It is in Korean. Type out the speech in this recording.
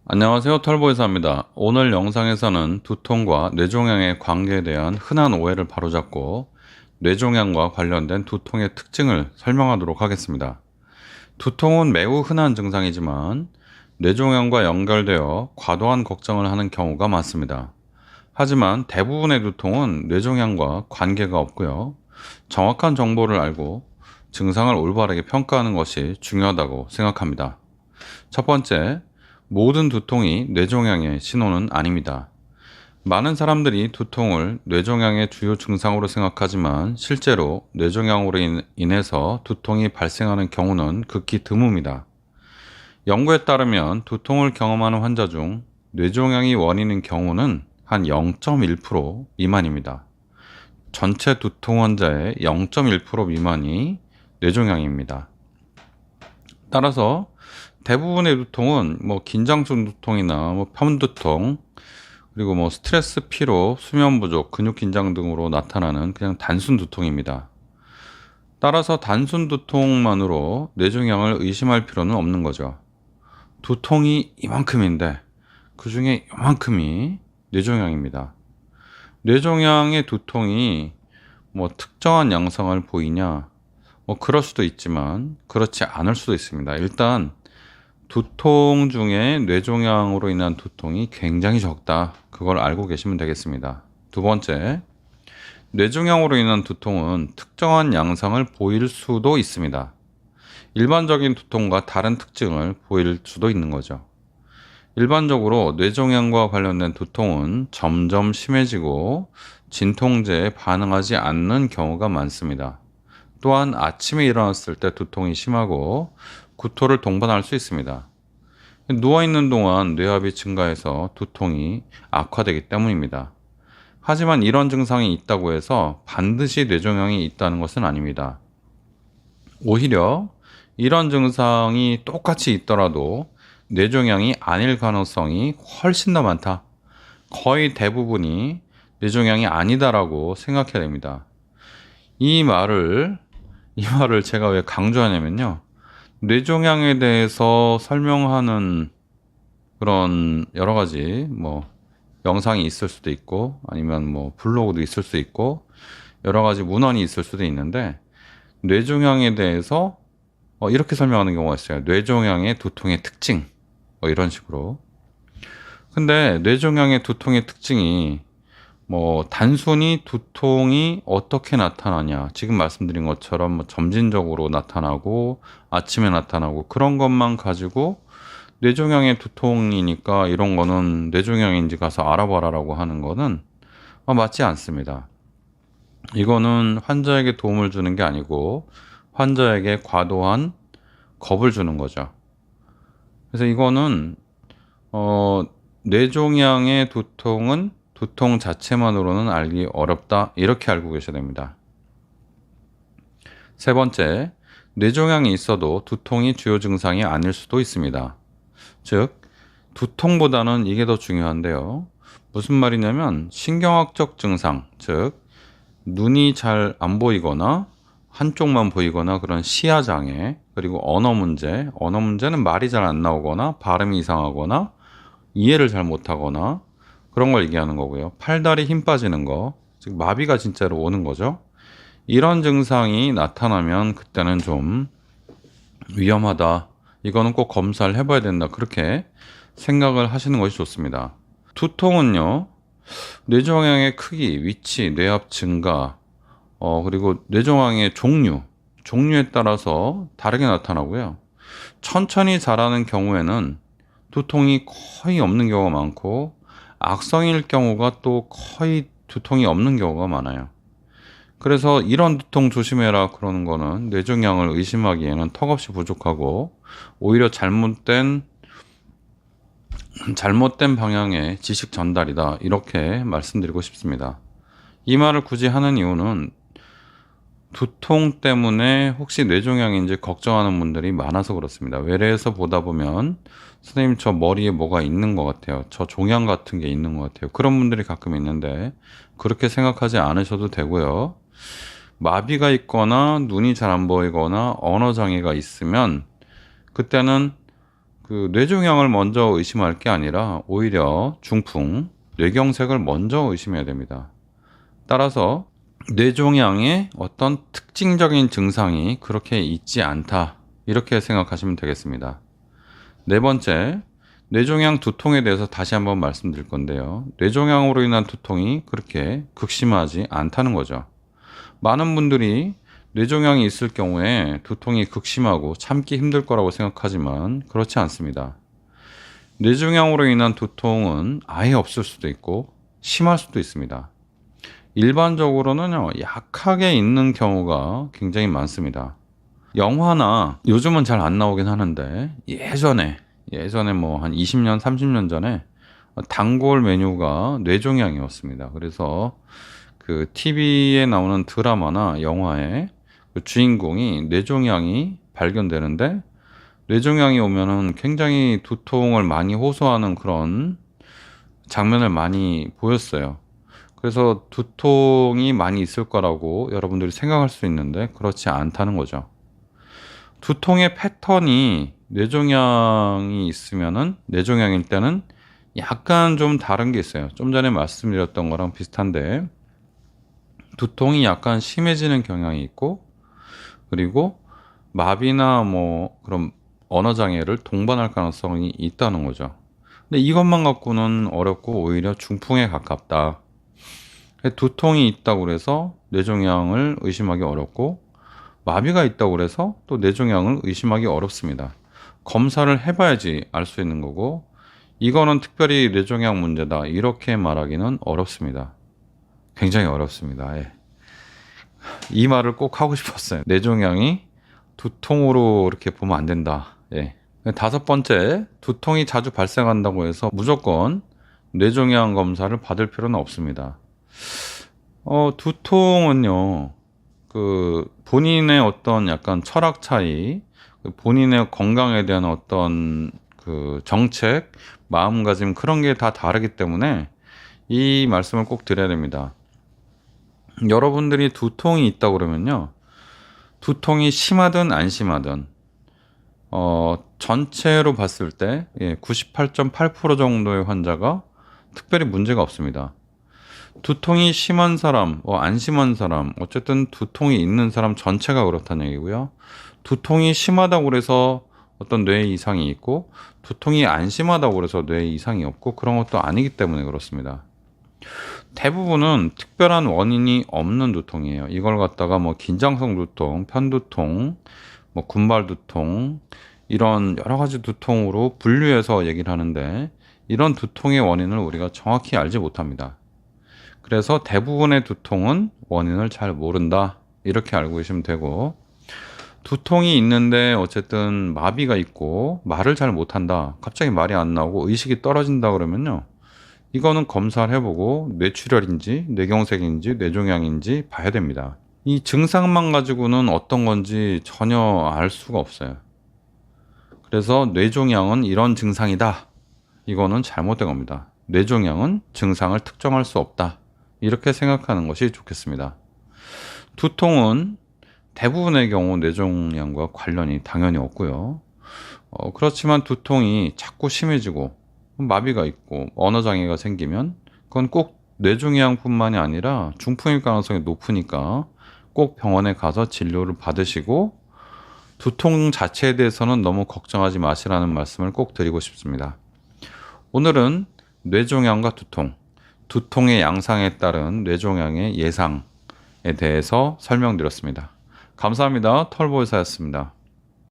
안녕하세요, 털보의사입니다. 오늘 영상에서는 두통과 뇌종양의 관계에 대한 흔한 오해를 바로잡고 뇌종양과 관련된 두통의 특징을 설명하도록 하겠습니다. 두통은 매우 흔한 증상이지만 뇌종양과 연결되어 과도한 걱정을 하는 경우가 많습니다. 하지만 대부분의 두통은 뇌종양과 관계가 없고요. 정확한 정보를 알고 증상을 올바르게 평가하는 것이 중요하다고 생각합니다. 첫 번째, 모든 두통이 뇌종양의 신호는 아닙니다. 많은 사람들이 두통을 뇌종양의 주요 증상으로 생각하지만 실제로 뇌종양으로 인해서 두통이 발생하는 경우는 극히 드뭅니다. 연구에 따르면 두통을 경험하는 환자 중 뇌종양이 원인인 경우는 한 0.1% 미만입니다. 전체 두통 환자의 0.1% 미만이 뇌종양입니다. 따라서 대부분의 두통은 긴장성 두통이나 편두통, 그리고 스트레스, 피로, 수면 부족, 근육 긴장 등으로 나타나는 그냥 단순 두통입니다. 따라서 단순 두통만으로 뇌종양을 의심할 필요는 없는 거죠. 두통이 이만큼인데 그 중에 이만큼이 뇌종양입니다. 뇌종양의 두통이 특정한 양상을 보이냐? 그럴 수도 있지만 그렇지 않을 수도 있습니다. 일단 두통 중에 뇌종양으로 인한 두통이 굉장히 적다. 그걸 알고 계시면 되겠습니다. 두 번째, 뇌종양으로 인한 두통은 특정한 양상을 보일 수도 있습니다. 일반적인 두통과 다른 특징을 보일 수도 있는 거죠. 일반적으로 뇌종양과 관련된 두통은 점점 심해지고 진통제에 반응하지 않는 경우가 많습니다. 또한 아침에 일어났을 때 두통이 심하고 구토를 동반할 수 있습니다. 누워있는 동안 뇌압이 증가해서 두통이 악화되기 때문입니다. 하지만 이런 증상이 있다고 해서 반드시 뇌종양이 있다는 것은 아닙니다. 오히려 이런 증상이 똑같이 있더라도 뇌종양이 아닐 가능성이 훨씬 더 많다. 거의 대부분이 뇌종양이 아니다라고 생각해야 됩니다. 이 말을 제가 왜 강조하냐면요. 뇌종양에 대해서 설명하는 그런 여러 가지 영상이 있을 수도 있고 아니면 블로그도 있을 수 있고 여러 가지 문헌이 있을 수도 있는데 뇌종양에 대해서 이렇게 설명하는 경우가 있어요. 뇌종양의 두통의 특징 이런 식으로. 근데 뇌종양의 두통의 특징이 단순히 두통이 어떻게 나타나냐. 지금 말씀드린 것처럼 점진적으로 나타나고 아침에 나타나고 그런 것만 가지고 뇌종양의 두통이니까 이런 거는 뇌종양인지 가서 알아봐라라고 하는 거는 맞지 않습니다. 이거는 환자에게 도움을 주는 게 아니고 환자에게 과도한 겁을 주는 거죠. 그래서 이거는 뇌종양의 두통은 두통 자체만으로는 알기 어렵다. 이렇게 알고 계셔야 됩니다. 세 번째, 뇌종양이 있어도 두통이 주요 증상이 아닐 수도 있습니다. 즉, 두통보다는 이게 더 중요한데요. 무슨 말이냐면 신경학적 증상, 즉 눈이 잘 안 보이거나 한쪽만 보이거나 그런 시야장애, 그리고 언어 문제는 말이 잘 안 나오거나 발음이 이상하거나 이해를 잘 못하거나 그런 걸 얘기하는 거고요. 팔다리 힘 빠지는 거, 즉 마비가 진짜로 오는 거죠. 이런 증상이 나타나면 그때는 좀 위험하다. 이거는 꼭 검사를 해봐야 된다. 그렇게 생각을 하시는 것이 좋습니다. 두통은요, 뇌종양의 크기, 위치, 뇌압 증가, 그리고 뇌종양의 종류에 따라서 다르게 나타나고요. 천천히 자라는 경우에는 두통이 거의 없는 경우가 많고 악성일 경우가 또 거의 두통이 없는 경우가 많아요. 그래서 이런 두통 조심해라 그러는 거는 뇌종양을 의심하기에는 턱없이 부족하고 오히려 잘못된 방향의 지식 전달이다. 이렇게 말씀드리고 싶습니다. 이 말을 굳이 하는 이유는 두통 때문에 혹시 뇌종양인지 걱정하는 분들이 많아서 그렇습니다. 외래에서 보다 보면 선생님 저 머리에 뭐가 있는 것 같아요. 저 종양 같은 게 있는 것 같아요. 그런 분들이 가끔 있는데 그렇게 생각하지 않으셔도 되고요. 마비가 있거나 눈이 잘 안 보이거나 언어 장애가 있으면 그때는 그 뇌종양을 먼저 의심할 게 아니라 오히려 중풍, 뇌경색을 먼저 의심해야 됩니다. 따라서 뇌종양의 어떤 특징적인 증상이 그렇게 있지 않다. 이렇게 생각하시면 되겠습니다. 네 번째, 뇌종양 두통에 대해서 다시 한번 말씀드릴 건데요. 뇌종양으로 인한 두통이 그렇게 극심하지 않다는 거죠. 많은 분들이 뇌종양이 있을 경우에 두통이 극심하고 참기 힘들 거라고 생각하지만 그렇지 않습니다. 뇌종양으로 인한 두통은 아예 없을 수도 있고 심할 수도 있습니다. 일반적으로는요, 약하게 있는 경우가 굉장히 많습니다. 영화나 요즘은 잘 안 나오긴 하는데 예전에 뭐 한 20년, 30년 전에 단골 메뉴가 뇌종양이었습니다. 그래서 그 TV에 나오는 드라마나 영화에 그 주인공이 뇌종양이 발견되는데 뇌종양이 오면은 굉장히 두통을 많이 호소하는 그런 장면을 많이 보였어요. 그래서 두통이 많이 있을 거라고 여러분들이 생각할 수 있는데 그렇지 않다는 거죠. 두통의 패턴이 뇌종양이 있으면은 뇌종양일 때는 약간 좀 다른 게 있어요. 좀 전에 말씀드렸던 거랑 비슷한데 두통이 약간 심해지는 경향이 있고 그리고 마비나 뭐 그런 언어 장애를 동반할 가능성이 있다는 거죠. 근데 이것만 갖고는 어렵고 오히려 중풍에 가깝다. 두통이 있다고 해서 뇌종양을 의심하기 어렵고 마비가 있다고 해서 또 뇌종양을 의심하기 어렵습니다. 검사를 해봐야지 알 수 있는 거고 이거는 특별히 뇌종양 문제다 이렇게 말하기는 어렵습니다. 굉장히 어렵습니다. 예. 이 말을 꼭 하고 싶었어요. 뇌종양이 두통으로 이렇게 보면 안 된다. 예. 다섯 번째, 두통이 자주 발생한다고 해서 무조건 뇌종양 검사를 받을 필요는 없습니다. 두통은요, 그 본인의 어떤 약간 철학 차이, 그 본인의 건강에 대한 어떤 그 정책, 마음가짐 그런 게 다 다르기 때문에 이 말씀을 꼭 드려야 됩니다. 여러분들이 두통이 있다 그러면요, 두통이 심하든 안 심하든 전체로 봤을 때 98.8% 정도의 환자가 특별히 문제가 없습니다. 두통이 심한 사람, 안 심한 사람, 어쨌든 두통이 있는 사람 전체가 그렇다는 얘기고요. 두통이 심하다고 그래서 어떤 뇌 이상이 있고, 두통이 안 심하다고 그래서 뇌 이상이 없고, 그런 것도 아니기 때문에 그렇습니다. 대부분은 특별한 원인이 없는 두통이에요. 이걸 갖다가 뭐 긴장성 두통, 편두통, 뭐 군발 두통, 이런 여러 가지 두통으로 분류해서 얘기를 하는데, 이런 두통의 원인을 우리가 정확히 알지 못합니다. 그래서 대부분의 두통은 원인을 잘 모른다. 이렇게 알고 계시면 되고, 두통이 있는데 어쨌든 마비가 있고 말을 잘 못한다. 갑자기 말이 안 나오고 의식이 떨어진다 그러면요. 이거는 검사를 해보고 뇌출혈인지 뇌경색인지 뇌종양인지 봐야 됩니다. 이 증상만 가지고는 어떤 건지 전혀 알 수가 없어요. 그래서 뇌종양은 이런 증상이다. 이거는 잘못된 겁니다. 뇌종양은 증상을 특정할 수 없다. 이렇게 생각하는 것이 좋겠습니다. 두통은 대부분의 경우 뇌종양과 관련이 당연히 없고요. 그렇지만 두통이 자꾸 심해지고 마비가 있고 언어장애가 생기면 그건 꼭 뇌종양뿐만이 아니라 중풍일 가능성이 높으니까 꼭 병원에 가서 진료를 받으시고 두통 자체에 대해서는 너무 걱정하지 마시라는 말씀을 꼭 드리고 싶습니다. 오늘은 뇌종양과 두통, 두통의 양상에 따른 뇌종양의 예상에 대해서 설명드렸습니다. 감사합니다. 털보의사였습니다.